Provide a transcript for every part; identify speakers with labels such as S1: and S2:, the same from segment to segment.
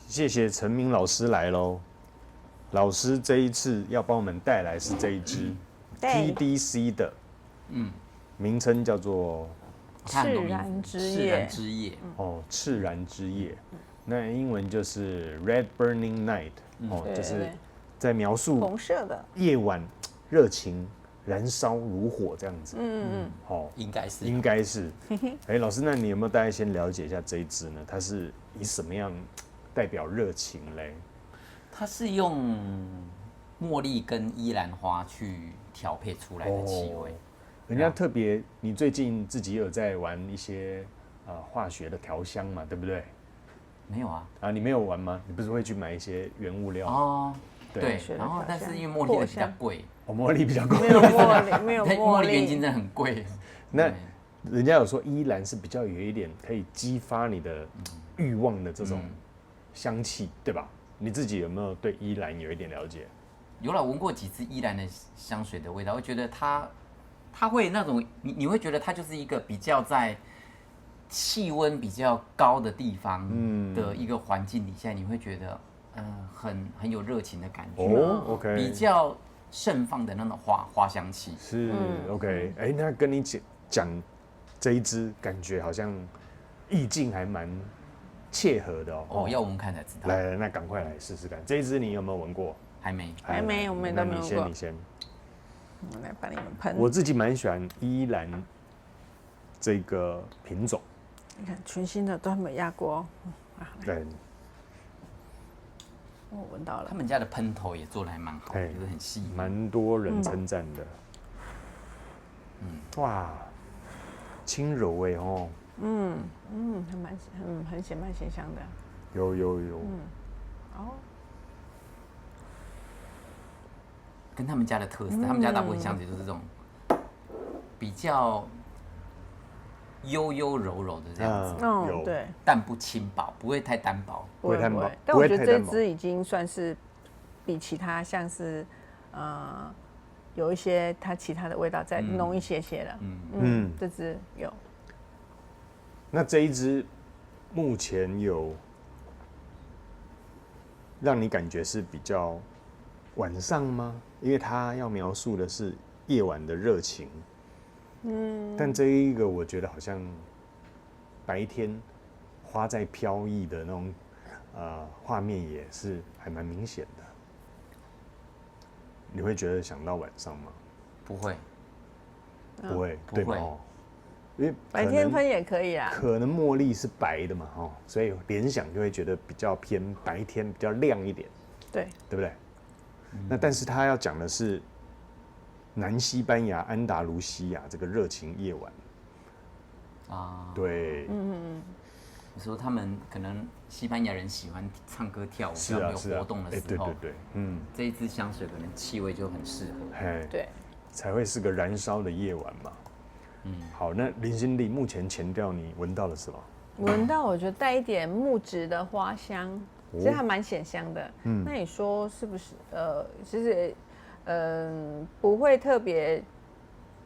S1: 谢谢陈明老师来喽。老师这一次要帮我们带来是这一支 TDC 的，名称叫做
S2: 赤然之夜。
S1: 哦，赤然之夜。那英文就是 Red Burning Night，就是在描述
S3: 红色的
S1: 夜晚热情燃烧如火这样子。应该是。老师，那你有没有大概先了解一下这一支呢？它是以什么样代表热情嘞？
S2: 它是用茉莉跟依兰花去调配出来的气味。
S1: 人家特别，你最近自己有在玩一些化学的调香嘛，对不对？
S2: 没有啊。
S1: 你没有玩吗？你不是会去买一些原物料？
S2: 哦，对。然后，但是因为茉莉比较贵，
S1: 茉莉比较贵，
S3: 没有茉莉，没有
S2: 茉莉原精真的很贵。
S1: 那人家有说依兰是比较有一点可以激发你的欲望的这种香气，对吧？你自己有没有对依兰有一点了解？
S2: 有啦，闻过几支依兰的香水的味道，我觉得它会那种你会觉得它就是一个比较在气温比较高的地方的一个环境底下，你会觉得很有热情的感觉。
S1: OK，
S2: 比较盛放的那种花香气。
S1: 是 OK， 那跟你讲这一支，感觉好像意境还蛮切合的哦。
S2: 要闻看才知道。
S1: 来，那赶快来试试看。这一支你有没有闻过？
S2: 还没，
S3: 我们都没有过。
S1: 你先。
S3: 我来帮你们喷。
S1: 我自己蛮喜欢依兰这个品种。
S3: 你看，全新的都还没压过。
S1: 对。
S3: 我闻到了。
S2: 他们家的喷头也做得还蛮好，就是很细，
S1: 蛮多人称赞的。哇，轻柔哎哦。
S3: 很显蛮鲜香的。
S1: 有。
S2: 跟他们家的特色，他们家大部分香水都是这种比较悠悠柔柔的这样子。
S3: 对，
S2: 淡不轻薄，不会太单薄，
S1: 不会太薄。
S3: 但我觉得这支已经算是比其他像是有一些它其他的味道再浓一些些了。这支有。
S1: 那这一支目前有让你感觉是比较晚上吗？因为它要描述的是夜晚的热情。但这一个我觉得好像白天花在飘逸的那种画面也是还蛮明显的。你会觉得想到晚上吗？
S2: 不会，
S1: 对吧？因为
S3: 白天喷也可以啊。
S1: 可能茉莉是白的嘛，所以联想就会觉得比较偏白天，比较亮一点，对不对？那但是他要讲的是南西班牙安达卢西亚这个热情夜晚对，
S2: 你说他们可能西班牙人喜欢唱歌跳舞，有活动的时候，
S1: 对，
S2: 这一支香水可能气味就很适合，
S3: 对，
S1: 才会是个燃烧的夜晚嘛。好，那林心丽目前前调你闻到了什么？
S3: 闻到我觉得带一点木质的花香，其实还蛮显香的。那你说是不是？其实不会特别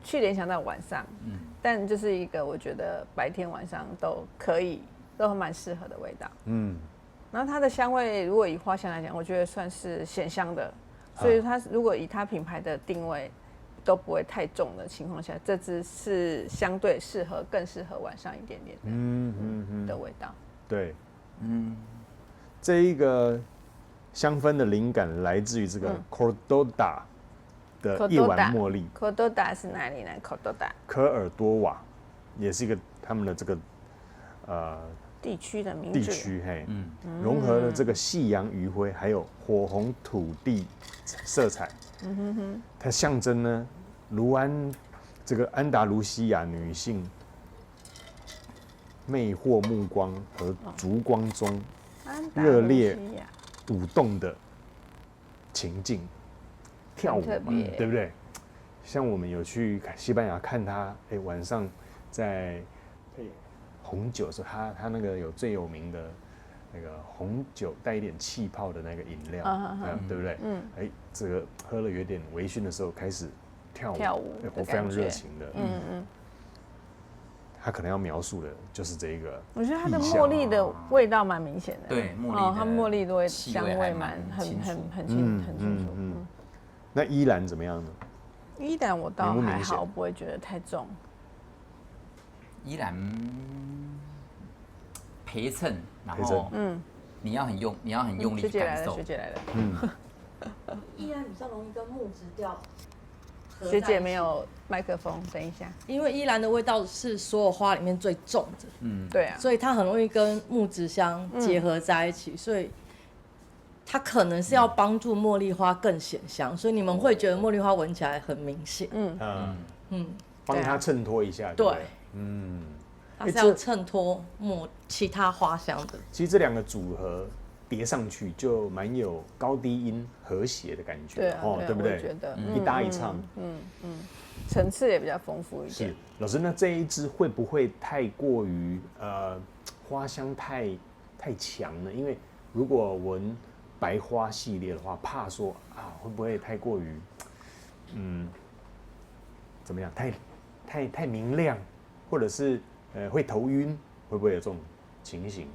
S3: 去联想到晚上，但就是一个我觉得白天晚上都可以，都蛮适合的味道。然后它的香味，如果以花香来讲，我觉得算是显香的，所以它如果以它品牌的定位都不会太重的情况下，这支是相对更适合晚上一点点的味道。
S1: 对，这一个香氛的灵感来自于这个 Córdoba 的夜晚茉莉。
S3: Córdoba 是哪里呢 ？Córdoba
S1: 科尔多瓦也是一个他们的这个
S3: 地区的名字。
S1: 地区融合了这个夕阳余晖，还有火红土地色彩。它象征呢，这个安达卢西亚女性魅惑目光和烛光中热烈舞动的情境，跳舞嘛，对不对？像我们有去西班牙看他，晚上在红酒的时候，他那个有最有名的那个红酒带一点气泡的那个饮料，对不对？这个喝了有点微醺的时候开始跳舞，我非常热情的。他可能要描述的就是这个。
S3: 我觉得它的茉莉的味道蛮明显的。
S2: 对，茉莉
S3: 它茉莉的香味很
S2: 清
S3: 楚。
S1: 那依兰怎么样呢？
S3: 依兰我倒还好，不会觉得太重。
S2: 依兰陪衬，然后你要很用力去感受。
S3: 学姐来了。
S4: 依兰比较容易跟木质调。
S3: 学姐没有麦克风，等一下。
S4: 因为依兰的味道是所有花里面最重的，
S3: 对啊，
S4: 所以它很容易跟木质香结合在一起，所以它可能是要帮助茉莉花更显香，所以你们会觉得茉莉花闻起来很明显。
S1: 帮它衬托一下。对，
S4: 它是要衬托其他花香的。
S1: 其实这两个组合叠上去就蛮有高低音和谐的感觉，对不对？
S3: 我觉得
S1: 一搭一唱，
S3: 层次也比较丰富一点。
S1: 是老师，那这一支会不会太过于花香太强呢？因为如果闻白花系列的话，怕说会不会太过于怎么样？太明亮，或者是会头晕，会不会有这种情形？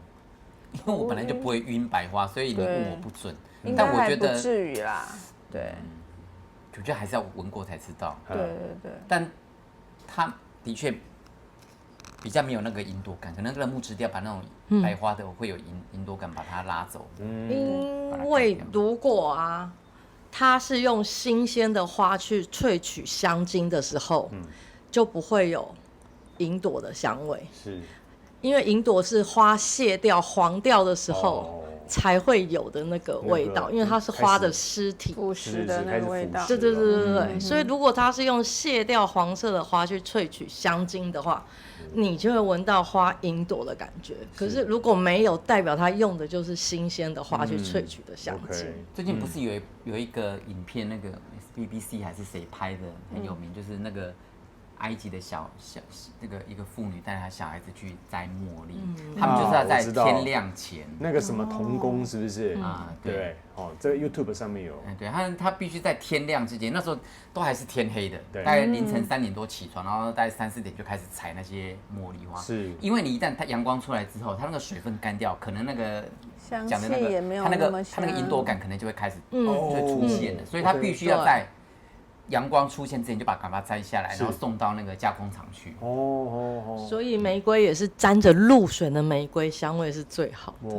S2: 因为我本来就不会晕白花，所以你问我不准。
S3: 但我觉得不至于啦，对。
S2: 我觉得还是要闻过才知道。
S3: 对。
S2: 但它的确比较没有那个银朵感，可能那个木质调把那种白花的会有银朵感把它拉走。
S4: 因为如果它是用新鲜的花去萃取香精的时候，就不会有银朵的香味。
S1: 是。
S4: 因为银朵是花谢掉黄掉的时候才会有的那个味道，因为它是花的尸体
S3: 腐蚀的那个味道。
S4: 对，所以如果它是用谢掉黄色的花去萃取香精的话，你就会闻到花银朵的感觉。可是如果没有，代表它用的就是新鲜的花去萃取的香精。
S2: 最近不是有一个影片，那个 BBC 还是谁拍的很有名，就是那个埃及的小那个一个妇女带她小孩子去摘茉莉，他们就是要在天亮前，
S1: 那个什么童工是不是？对，这个 YouTube 上面有。
S2: 对，他必须在天亮之前，那时候都还是天黑的，大概凌晨3点多起床，然后大概3、4点就开始采那些茉莉花。
S1: 是，
S2: 因为你一旦它阳光出来之后，它那个水分干掉，可能那个
S3: 香气也没有
S2: 它那个银朵感可能就会开始就会出现了，所以它必须要在阳光出现之前就把它摘下来，然后送到那个加工厂去。
S4: 所以玫瑰也是沾着露水的玫瑰，香味是最好的。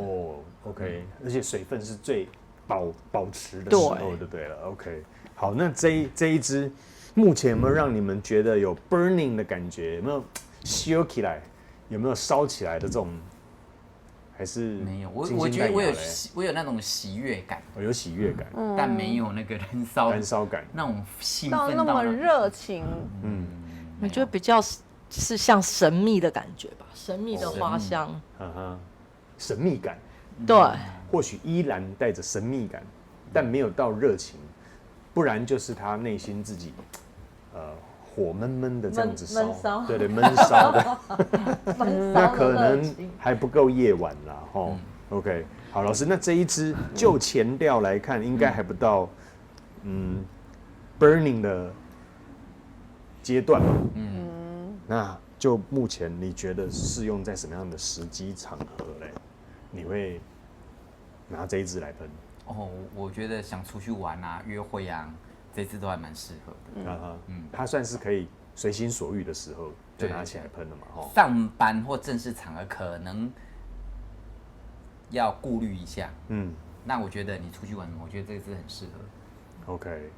S1: OK， 而且水分是最保持的时候就对了。OK， 好，那这一支目前有没有让你们觉得有 burning 的感觉？有没有烧起来？有没有烧起来的这种？还是
S2: 没有，我觉得我有那种喜悦感，
S1: 有喜悦感，
S2: 但没有那个燃烧感，那种兴奋
S3: 到那么热情。
S4: 我觉得比较是像神秘的感觉吧，神秘的花香，
S1: 神秘感，
S4: 对，
S1: 或许依然带着神秘感，但没有到热情，不然就是他内心自己，火闷闷的这样子烧，对，闷烧的，那可能还不够夜晚啦，OK， 好，老师，那这一支就前调来看，应该还不到burning 的阶段嘛，那就目前你觉得适用在什么样的时机场合嘞？你会拿这一支来喷？
S2: 我觉得想出去玩啊、约会啊。这支都还蛮适合的，
S1: 它算是可以随心所欲的时候就拿起来喷了嘛，
S2: 上班或正式场合可能要顾虑一下，那我觉得你出去玩，我觉得这支很适合。
S1: OK，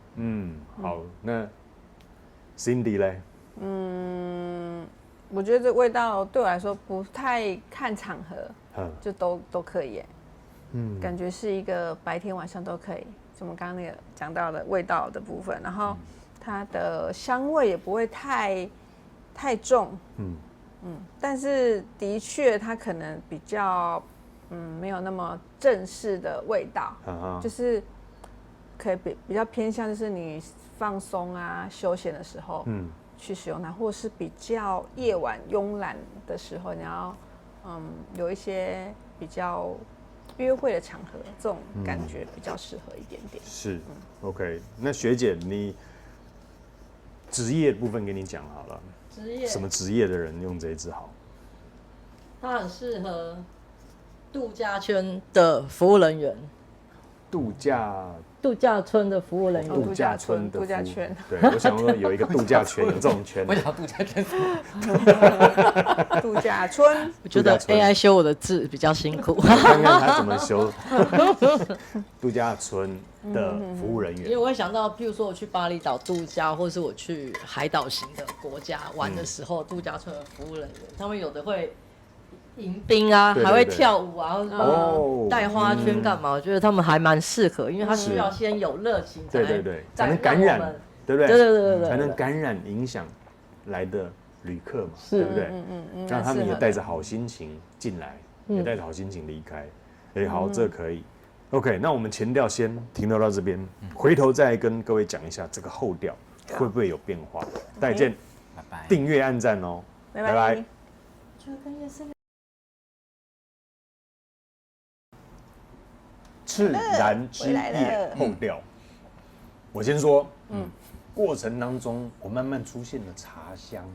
S1: 好，那 Cindy 嘞？
S3: 我觉得这味道对我来说不太看场合，就都可以耶，感觉是一个白天晚上都可以。我们刚刚那个讲到的味道的部分，然后它的香味也不会太重，但是的确它可能比较没有那么正式的味道，就是可以比较偏向就是你放松啊休闲的时候去使用它，或是比较夜晚慵懒的时候，你要有一些比较约会的场合，这种感觉比较适合一点点。
S1: 是，OK。那学姐，你职业部分给你讲好了，
S4: 职业
S1: 什么职业的人用这一支好？
S4: 它很适合度假圈的服务人员，
S1: 度假度假村的
S3: 度假圈。
S1: 对，我想说有一个度假圈，有这种圈
S2: 我。想度假圈是什么？
S3: 度假村，
S4: 我觉得
S1: 度假村
S4: AI 修我的字比较辛苦，
S1: 看看他怎么修。度假村的服务人
S4: 因为
S1: 员，
S4: 我会想到，譬如说我去巴厘岛度假，或是我去海岛型的国家玩的时候，度假村的服务人员，他们有的会迎宾啊，
S1: 对对对
S4: 还会跳舞啊，或者
S1: 哦
S4: 带花圈干嘛？我觉得他们还蛮适合，因为他需要先有热情，
S1: 才能感染，对不对？
S4: 对，
S1: 才能感染影响来的旅客嘛，对不对？让他们也带着好心情进来，也带着好心情离开。哎，好，这可以。OK， 那我们前调先停留到这边，回头再跟各位讲一下这个后调会不会有变化。再见，
S2: 拜拜。
S1: 订阅按赞哦，
S3: 拜拜。
S1: 赤然之夜后调，我先说，过程当中我慢慢出现了茶香，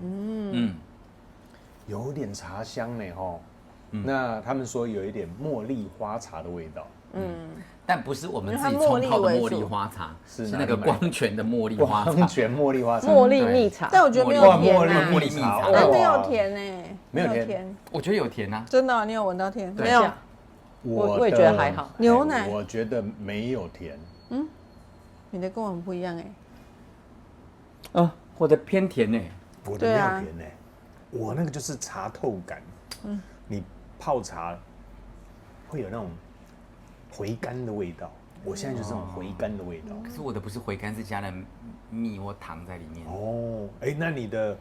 S1: 有点茶香呢吼。那他们说有一点茉莉花茶的味道，
S2: 但不是我们自己冲泡的茉莉花茶，是那个光泉的茉莉花茶。
S1: 光泉茉莉花茶，
S4: 茉莉蜜茶，
S3: 但我觉得没有甜啊，
S2: 茉莉蜜茶，
S3: 但没有甜呢，
S1: 没有甜，
S2: 我觉得有甜啊，
S3: 真的，你有闻到甜？
S4: 没有，我也觉得还好。
S3: 牛奶，
S1: 我觉得没有甜。
S3: 你的跟我很不一样
S2: 我的偏甜呢，
S1: 我的没有甜呢，我那个就是茶透感。你泡茶会有那种回甘的味道，我现在就是这种回甘的味道。
S2: 可是我的不是回甘，是加了蜜或糖在里面。
S1: 哦，哎，那你的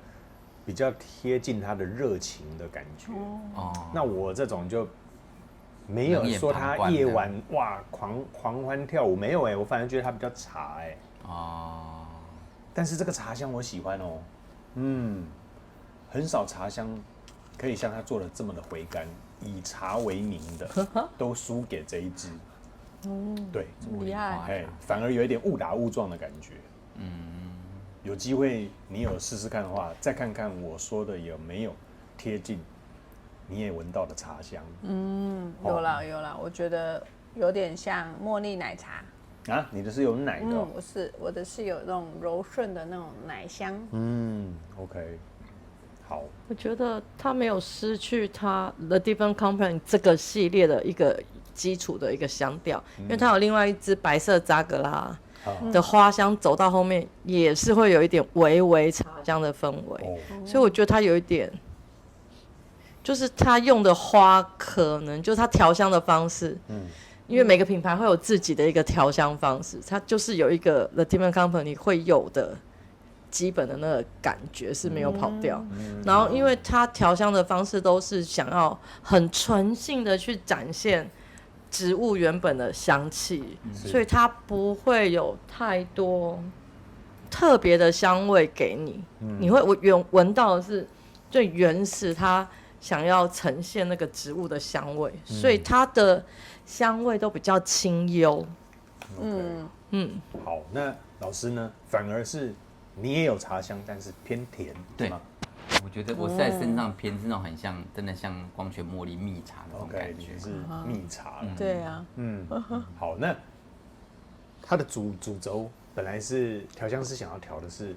S1: 比较贴近它的热情的感觉。哦，那我这种就没有说他夜晚哇狂欢跳舞，没有哎，我反而觉得它比较茶哎。哦，但是这个茶香我喜欢哦，很少茶香可以像它做的这么的回甘，以茶为名的都输给这一支。对，
S3: 厉害，
S1: 哎，反而有一点误打误撞的感觉。有机会你有试试看的话，再看看我说的有没有贴近你也闻到的茶香。
S3: 有啦，我觉得有点像茉莉奶茶
S1: 啊。你的是有奶的哦？
S3: 我的是有那种柔顺的那种奶香。
S1: OK， 好。
S4: 我觉得它没有失去它 The Different Company 这个系列的一个基础的一个香调，因为它有另外一支白色扎格拉的花香，走到后面也是会有一点微微茶香的氛围，所以我觉得它有一点，就是它用的花可能就是它调香的方式，因为每个品牌会有自己的一个调香方式，它就是有一个 The Different Company 会有的基本的那个感觉是没有跑掉，然后因为它调香的方式都是想要很纯性的去展现植物原本的香气，所以它不会有太多特别的香味给你，你会闻到的是最原始它想要呈现那个植物的香味，所以它的香味都比较清幽。
S1: 好，那老师呢？反而是你也有茶香，但是偏甜，对吗？
S2: 我觉得我是在身上偏是那种很像，真的像光泉茉莉蜜茶那种感觉，
S1: 是蜜茶。
S3: 对啊，
S1: 好，那它的主轴本来是调香师想要调的是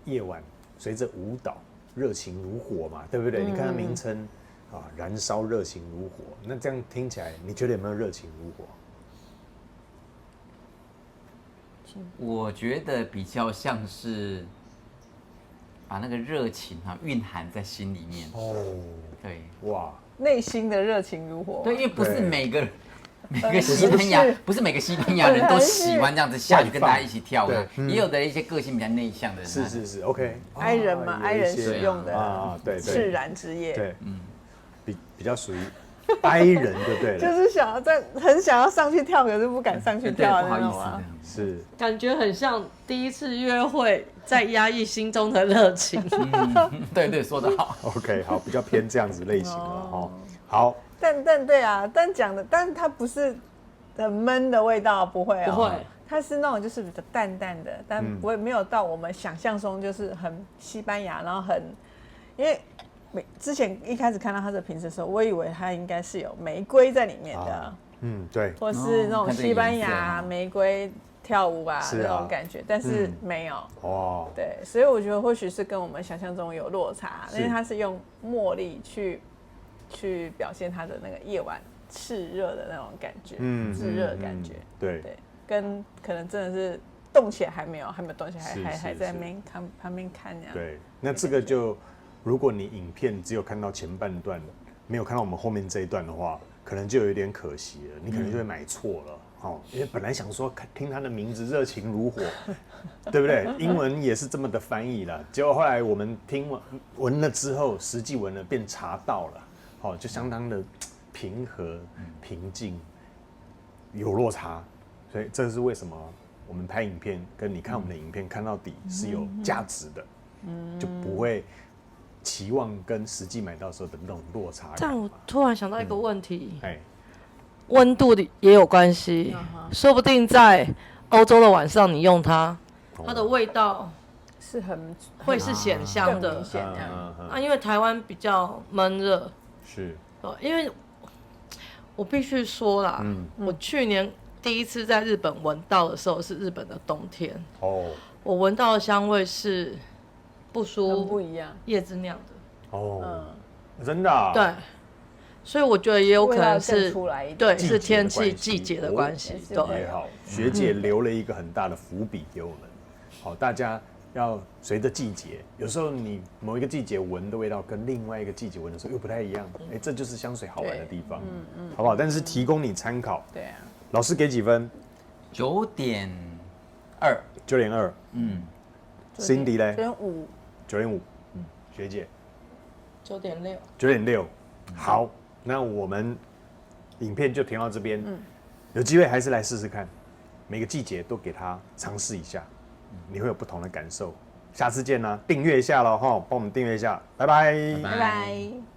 S1: 夜晚随着舞蹈热情如火嘛，对不对？你看它名称啊，燃烧热情如火，那这样听起来，你觉得有没有热情如火？
S2: 我觉得比较像是把那个热情蕴含在心里面。对，
S1: 哇，
S3: 内心的热情如火。
S2: 对，因为不是每个西班牙，不是每个西班牙人都喜欢这样子下去跟大家一起跳的，也有的一些个性比较内向的人。
S1: 是 ，OK。
S3: 哀人嘛，哀人使用的
S1: 对，
S3: 赤然之夜。
S1: 对，比较属于哀人，对不对？
S3: 就是很想要上去跳，可是不敢上去跳的那种啊。
S1: 是，
S4: 感觉很像第一次约会在压抑心中的热情。
S2: 对，说得好。
S1: OK， 好，比较偏这样子类型的哦。好，
S3: 但对啊，但它不是很闷的味道，不会啊，不会，它是那种就是比较淡淡的，但不会没有到我们想象中就是很西班牙，然后很，因为之前一开始看到它的瓶子的时候，我以为它应该是有玫瑰在里面的，
S1: 对，
S3: 或是那种西班牙玫瑰跳舞啊那种感觉，但是没有哦，对，所以我觉得或许是跟我们想象中有落差，因为它是用茉莉去表现它的那个夜晚炽热的那种感觉，炙热的感觉，
S1: 对，
S3: 跟可能真的是动起来还没有动起来，还在旁边看这样。
S1: 对，那这个就如果你影片只有看到前半段，没有看到我们后面这一段的话，可能就有点可惜了，你可能就会买错了。因为本来想说听他的名字热情如火，对不对？英文也是这么的翻译了，结果后来我们闻了之后，实际闻了变茶道了，就相当的平和、平静，有落差。所以这是为什么我们拍影片跟你看我们的影片看到底是有价值的，就不会期望跟实际买到时候的那种落差感。
S4: 但我突然想到一个问题，
S1: 哎。
S4: 温度也有关系，说不定在欧洲的晚上你用它，它的味道
S3: 是
S4: 会是显香的。因为台湾比较闷热，
S1: 是，
S4: 因为我必须说啦，我去年第一次在日本闻到的时候是日本的冬天，我闻到的香味是不输
S3: 不一样
S4: 叶子酿的，
S1: 真的啊？
S4: 对。所以我觉得也有可能是
S3: 对，
S4: 是天气季节的关系。对，
S1: 也好，学姐留了一个很大的伏笔给我们。好，大家要随着季节，有时候你某一个季节闻的味道跟另外一个季节闻的时候又不太一样。这就是香水好玩的地方，好不好？但是提供你参考。
S3: 对啊。
S1: 老师给几分
S2: ？9.2。
S1: 9.2。Cindy 嘞
S3: ？9.5。
S1: 9.5。学姐。
S4: 9.6。
S1: 9.6。好。那我们影片就停到这边，有机会还是来试试看，每个季节都给它尝试一下，你会有不同的感受。下次见啦，订阅一下了哈，帮我们订阅一下，拜拜，
S3: 拜拜。